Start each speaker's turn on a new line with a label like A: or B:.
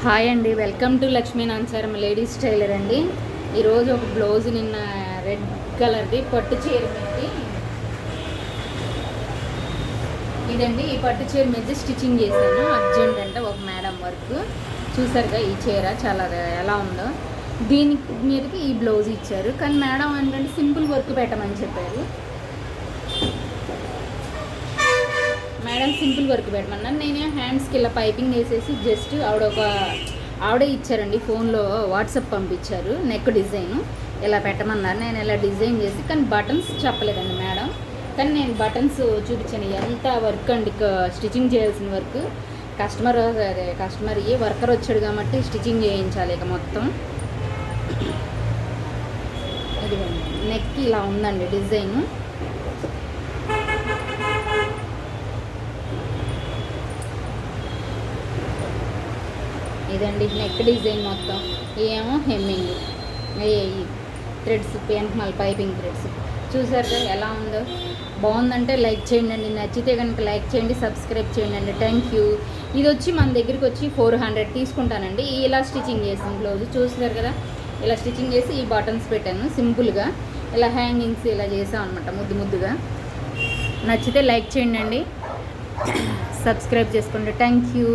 A: Hi అండి, welcome to Lakshmi నాన్సారం ladies tailor అండి. ఈరోజు ఒక బ్లౌజ్ నిన్న రెడ్ కలర్ది పట్టు చీర మీద ఇదండి. ఈ పట్టు చీర మీద స్టిచ్చింగ్ చేశాను. అర్జెంట్ అంటే ఒక మేడం వర్క్ చూసారుగా. ఈ చీర చాలా ఎలా ఉందో దీని మీదకి ఈ బ్లౌజ్ ఇచ్చారు. కానీ మేడం ఏంటంటే సింపుల్ వర్క్ పెట్టమని చెప్పారు. మేడం సింపుల్ వర్క్ పెట్టమన్నారు. నేనే హ్యాండ్స్కి ఇలా పైపింగ్ వేసేసి జస్ట్ ఆవిడే ఇచ్చారండి. ఫోన్లో వాట్సాప్ పంపించారు. నెక్ డిజైన్ ఇలా పెట్టమన్నారు. నేను ఇలా డిజైన్ చేసి, కానీ బటన్స్ చెప్పలేదండి మేడం. కానీ నేను బటన్స్ చూపించాను. ఎంత వర్క్ అండి, స్టిచ్చింగ్ చేయాల్సిన వర్క్. కస్టమర్ వర్కర్ వచ్చాడు కాబట్టి స్టిచ్చింగ్ చేయించాలి. ఇక మొత్తం ఇదిగోండి, నెక్ ఇలా ఉందండి డిజైన్. ఇదండి నెక్ డిజైన్ మొత్తం. ఏమో హెమ్మింగ్ థ్రెడ్స్, పెన్మల్ పైపింగ్ థ్రెడ్స్. చూసారు కదా ఎలా ఉందో. బాగుందంటే లైక్ చేయండి. నచ్చితే కనుక లైక్ చేయండి, సబ్స్క్రైబ్ చేయండి. Thank you. ఇది వచ్చి మన దగ్గరికి వచ్చి 400 తీసుకుంటానండి. ఇలా స్టిచ్చింగ్ చేసిన బ్లౌజ్ చూసారు కదా. ఇలా స్టిచ్చింగ్ చేసి ఈ బటన్స్ పెట్టాను సింపుల్గా. ఇలా హ్యాంగింగ్స్ ఇలా చేసాం అనమాట, ముద్దుగా. నచ్చితే లైక్ చేయండి, సబ్స్క్రైబ్ చేసుకోండి. Thank you.